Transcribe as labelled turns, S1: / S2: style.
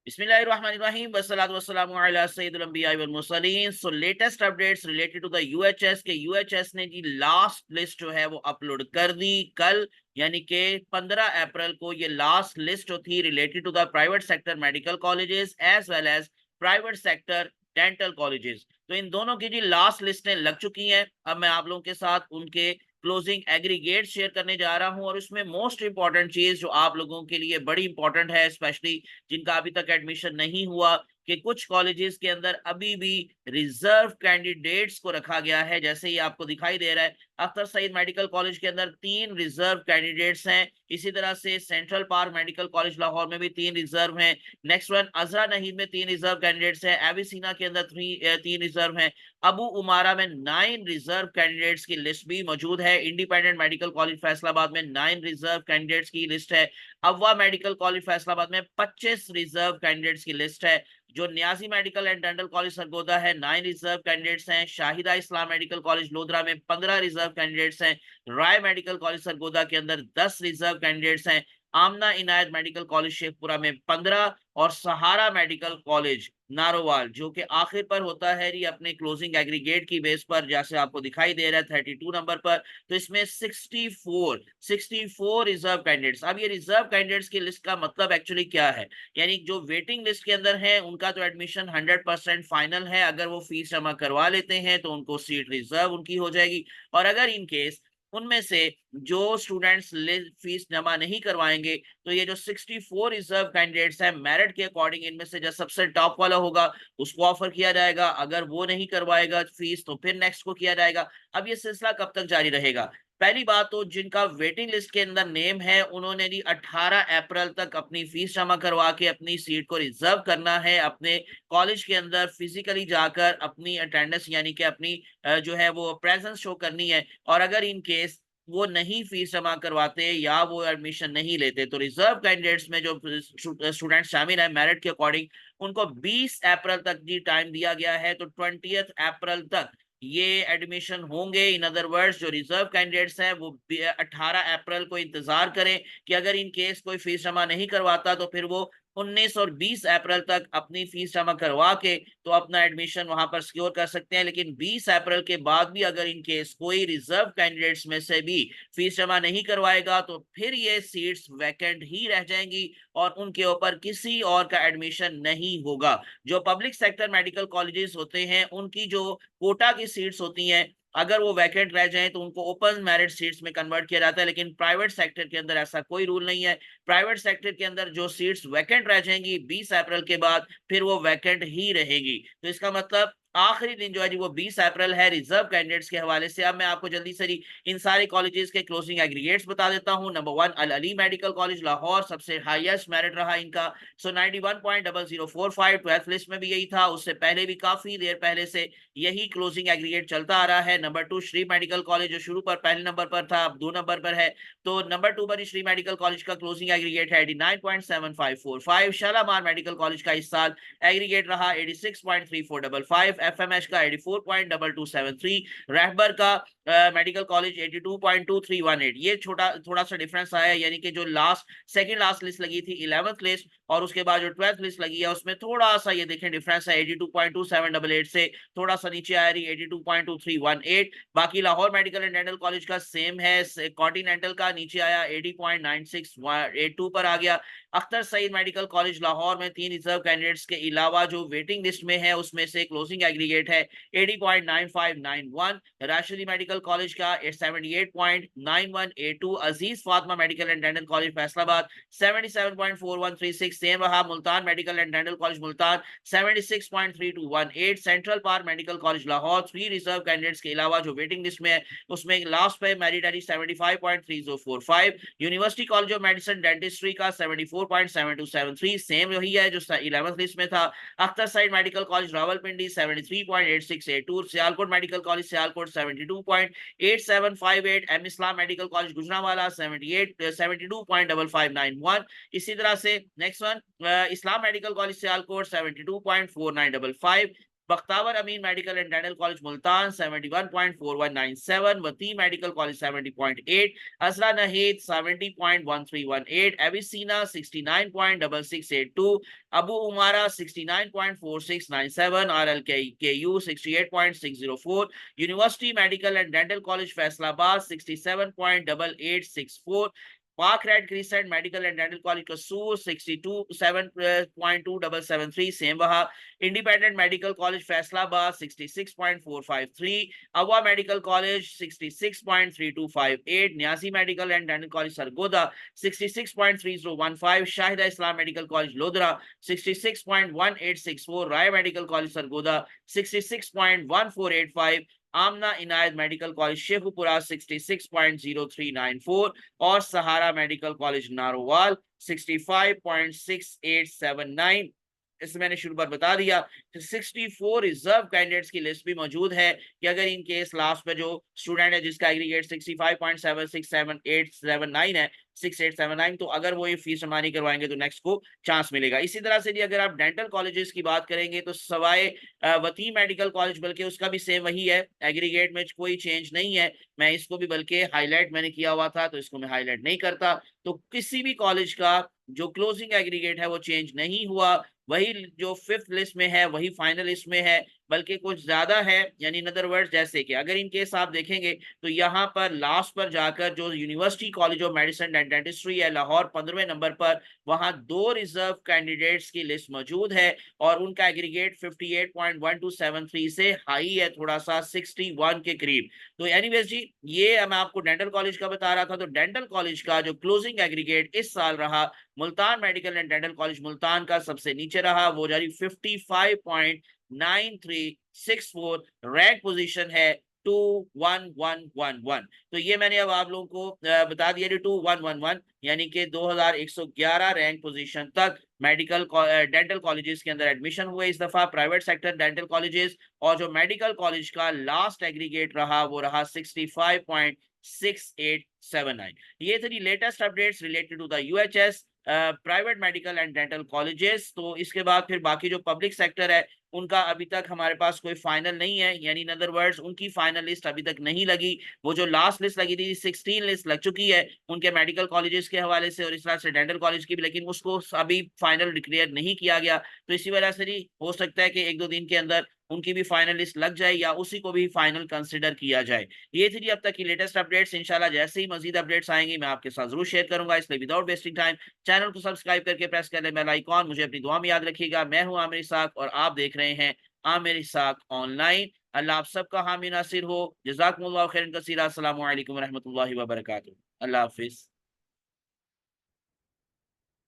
S1: Bismillahirrahmanirrahim. Wassalatu wassalamu ala sayyidil anbiya wal mursalin. So latest updates related to the UHS के UHS ने जी last list जो है वो upload कर दी कल, यानी कि 15 अप्रैल को ये लास्ट लिस्ट जो थी related to the private sector medical colleges as well as private sector dental colleges. तो इन दोनों की जी लास्ट लिस्टें लग चुकी हैं। अब मैं आप लोगों के साथ उनके क्लोजिंग एग्रीगेट शेयर करने जा रहा हूं, और उसमें मोस्ट इंपॉर्टेंट चीज जो आप लोगों के लिए बड़ी इंपॉर्टेंट है, स्पेशली जिनका अभी तक एडमिशन नहीं हुआ, कि कुछ कॉलेजेस के अंदर अभी भी रिजर्व कैंडिडेट्स को रखा गया है। जैसे ही आपको दिखाई दे रहा है, अख्तर सईद मेडिकल कॉलेज के अंदर 3 रिजर्व कैंडिडेट्स हैं। इसी तरह से central park medical college Lahore में भी 3 रिजर्व हैं। नेक्स्ट वन अजरा नहीम में 3 रिजर्व कैंडिडेट्स हैं। एविसिना के अंदर 3 रिजर्व हैं। अबू उमारा में 9 रिजर्व कैंडिडेट्स की लिस्ट भी मौजूद है। इंडिपेंडेंट मेडिकल कॉलेज फैसलाबाद में 9 रिजर्व कैंडिडेट्स की लिस्ट है। अव्वा मेडिकल कॉलेज फैसलाबाद में 25 रिजर्व कैंडिडेट्स की लिस्ट है। जो Niazi medical and dental college Sargodha है, 9 रिजर्व कैंडिडेट्स हैं। शाहिदा इस्लाम मेडिकल कॉलेज लोधरा में 15 रिजर्व कैंडिडेट्स हैं। राय मेडिकल कॉलेज सरगोदा के अंदर 10 रिजर्व कैंडिडेट्स हैं। आमना इनायत मेडिकल कॉलेज शेखपुरा में 15, और सहारा मेडिकल कॉलेज नारोवाल जो कि आखिर पर होता है ये अपने क्लोजिंग एग्रीगेट की बेस पर, जैसे आपको दिखाई दे रहा है 32 नंबर पर, तो इसमें 64 रिजर्व कैंडिडेट्स। अब ये रिजर्व कैंडिडेट्स की लिस्ट का मतलब एक्चुअली क्या है, यानी जो वेटिंग लिस्ट के अंदर है उनका तो एडमिशन 100% फाइनल है। अगर वो फीस जमा करवा लेते हैं तो उनको सीट रिजर्व उनकी हो जाएगी, और अगर इन केस उनमें से जो स्टूडेंट्स फीस जमा नहीं करवाएंगे, तो ये जो 64 रिजर्व कैंडिडेट्स हैं, मेरिट के अकॉर्डिंग इनमें से जो सबसे टॉप वाला होगा उसको ऑफर किया जाएगा। अगर वो नहीं करवाएगा फीस तो फिर नेक्स्ट को किया जाएगा। अब ये सिलसिला कब तक जारी रहेगा? पहली बात तो जिनका वेटिंग लिस्ट के अंदर नेम है, उन्होंने जी 18 अप्रैल तक अपनी फीस जमा करवा के अपनी सीट को रिजर्व करना है। अपने कॉलेज के अंदर फिजिकली जाकर अपनी अटेंडेंस यानी कि अपनी जो है वो प्रेजेंस शो करनी है। और अगर इन केस वो नहीं फीस जमा करवाते या वो एडमिशन नहीं लेते, तो रिजर्व कैंडिडेट्स में जो स्टूडेंट शामिल है मेरिट के अकॉर्डिंग, उनको 20 अप्रैल तक जी टाइम दिया गया है। तो 20 अप्रैल तक ये एडमिशन होंगे। इन अदर वर्ड्स जो रिजर्व कैंडिडेट्स हैं वो 18 अप्रैल को इंतजार करें कि अगर इन केस कोई फीस जमा नहीं करवाता तो फिर वो 19 और 20 अप्रैल तक अपनी फीस जमा करवा के तो अपना एडमिशन वहां पर सिक्योर कर सकते हैं। लेकिन 20 अप्रैल के बाद भी अगर इन केस कोई रिजर्व कैंडिडेट्स में से भी फीस जमा नहीं करवाएगा तो फिर ये सीट्स वैकेंट ही रह जाएंगी और उनके ऊपर किसी और का एडमिशन नहीं होगा। जो पब्लिक सेक्टर मेडिकल कॉलेजेस होते हैं उनकी जो कोटा की सीट्स होती हैं, अगर वो वैकेंट रह जाएं तो उनको ओपन मेरिट सीट्स में कन्वर्ट किया जाता है। लेकिन प्राइवेट सेक्टर के अंदर ऐसा कोई रूल नहीं है। प्राइवेट सेक्टर के अंदर जो सीट्स वैकेंट रह जाएंगी 20 अप्रैल के बाद, फिर वो वैकेंट ही रहेगी। तो इसका मतलब आखिरी दिन जो है जी वो 20 अप्रैल है रिजर्व कैंडिडेट्स के हवाले से। अब मैं आपको जल्दी से इन सारे कॉलेजेस के क्लोजिंग एग्रीगेट्स बता देता हूं। नंबर 1 अल अली मेडिकल कॉलेज लाहौर, सबसे हाईएस्ट मेरिट रहा इनका, सो 91.0045। 12th लिस्ट में भी यही था, उससे पहले भी काफी देर पहले से यही क्लोजिंग एग्रीगेट चलता आ रहा है। नंबर 2 श्री मेडिकल कॉलेज जो शुरू पर पहले नंबर पर था अब 2 नंबर पर है, तो नंबर 2 पर श्री मेडिकल कॉलेज का क्लोजिंग एग्रीगेट है 89.7545। शालामार मेडिकल कॉलेज का इस साल एग्रीगेट रहा 86.3455। एफएमएच का 84.2273। रहबर का मेडिकल कॉलेज 82.2318। ये थोड़ा सा डिफरेंस आया है, यानी कि जो सेकंड लास्ट लिस्ट लगी थी 11th लिस्ट और उसके बाद जो 12th लिस्ट लगी है उसमें थोड़ा सा ये देखें डिफरेंस है। 82.2788 से थोड़ा सा नीचे आ रही 82.2318। बाकी Lahore medical and dental college का सेम है। कॉन्टिनेंटल का नीचे आया 80.9682 पर आ गया। अख्तर सईद मेडिकल कॉलेज लाहौर में 3 रिजर्व कैंडिडेट्स के अलावा जो वेटिंग लिस्ट में है उसमें से क्लोजिंग एग्रीगेट है 80.9591। राशिदी मेडिकल कॉलेज का 78.9182। Aziz Fatima medical and dental college Faisalabad 77.4136 same रहा। Multan medical and dental college Multan 76.3218। Central park medical college Lahore 3 reserve candidates के अलावा जो वेटिंग लिस्ट में है उसमें लास्ट पे merit I 75.3045। University college of medicine dentistry का 74.7273 सेम वही है जो 11th लिस्ट में था। Akhtar Saeed medical college Rawalpindi 73.8682। Sialkot medical college Sialkot 72.8758। M Islam medical college Gujranwala 72.5591। इसी तरह से next one Islam medical college Sialkot 72.4955। Bakhtawar Amin medical and dental college Multan 71.4197, वती medical college 70.8, Azra Naheed 70.1318, Avicenna 69.6682, Abu Umara 69.4697, RLKU 68.604, university medical and dental college Faisalabad 67.8864, Pak red crescent medical and dental college Kasur 62.2773 same वहा, independent medical college Faisalabad 66.453, अवा medical college 66.3258, Niazi medical and dental college Sargodha 66.3015, Shahida Islam medical college Lodhran 66.1864, Rai medical college Sargodha 66.1485, Amna Inayat medical college Sheikhupura 66.0394 और सहारा medical college Narowal 65.6879। इसमें मैंने शुरू पर बता दिया कि 64 रिजर्व कैंडिडेट्स की लिस्ट भी मौजूद है कि अगर इन केस लास्ट पे जो स्टूडेंट है जिसका एग्रीगेट 65.767879 है 6879, तो अगर वो ये फीस जमा नहीं करवाएंगे तो नेक्स्ट को चांस मिलेगा। इसी तरह से जी अगर आप डेंटल कॉलेजेस की बात करेंगे तो सवाए वती मेडिकल कॉलेज बल्कि उसका भी सेम वही है, एग्रीगेट में कोई चेंज नहीं है। मैं इसको भी बल्कि हाईलाइट मैंने किया हुआ था तो इसको मैं हाईलाइट नहीं करता। तो किसी भी कॉलेज का जो क्लोजिंग एग्रीगेट है वो चेंज नहीं हुआ, वही जो फिफ्थ लिस्ट में है वही फाइनल लिस्ट में है, बल्कि कुछ ज्यादा है। यानी इन अदर वर्ड्स जैसे कि अगर इन केस आप देखेंगे तो यहाँ पर लास्ट पर जाकर जो university college of medicine and dentistry है लाहौर 15वें नंबर पर, वहां 2 रिजर्व कैंडिडेट्स की लिस्ट मौजूद है और उनका एग्रीगेट 58.1273 से हाई है, थोड़ा सा 61 के करीब। तो एनीवेज जी ये मैं आपको डेंटल कॉलेज का बता रहा था। तो डेंटल कॉलेज का जो क्लोजिंग एग्रीगेट इस साल रहा, Multan medical and dental college Multan का सबसे नीचे रहा, वो जारी 55.9364, रैंक पोजीशन है 21111। तो ये मैंने अब आप लोगों को बता दिया 2111, यानी कि 2111 रैंक पोजीशन तक मेडिकल डेंटल कॉलेजेस के अंदर एडमिशन हुए इस दफा, प्राइवेट सेक्टर डेंटल कॉलेजेस। और जो मेडिकल कॉलेज का लास्ट एग्रीगेट रहा वो रहा 65.6879। ये थी latest updates related to the UHS private medical and dental colleges. तो इसके बाद फिर बाकी जो पब्लिक सेक्टर है उनका अभी तक हमारे पास कोई फाइनल नहीं है, यानी इन अदर वर्ड्स उनकी फाइनल लिस्ट अभी तक नहीं लगी। वो जो लास्ट लिस्ट लगी थी 16 लिस्ट लग चुकी है उनके मेडिकल कॉलेजेस के हवाले से और इस तरह से डेंटल कॉलेज की भी, लेकिन उसको अभी फाइनल डिक्लेयर नहीं किया गया। तो इसी वजह से ही हो सकता है कि 1-2 दिन के अंदर उनकी भी फाइनल लिस्ट लग जाए या उसी को भी फाइनल कंसिडर किया जाए। ये थी अब तक की लेटेस्ट अपडेट्स। इंशाल्लाह जैसे ही मजीद अपडेट्स आएंगी मैं आपके साथ जरूर शेयर करूंगा, इसलिए विदाउट वेस्टिंग टाइम चैनल को सब्सक्राइब करके प्रेस कर ले बेल आइकॉन। मुझे अपनी दुआ में याद रखिएगा। मैं हूं आमिर इसाक और आप देख रहे हैं आमिर इसाक ऑनलाइन। अल्लाह आप सबका हामी नासिर हो। जज़ाकुमुल्लाहु खैरन कसीरा। अस्सलामु अलैकुम रहमतुल्लाहि व बरकातुहू। अल्लाह हाफिज।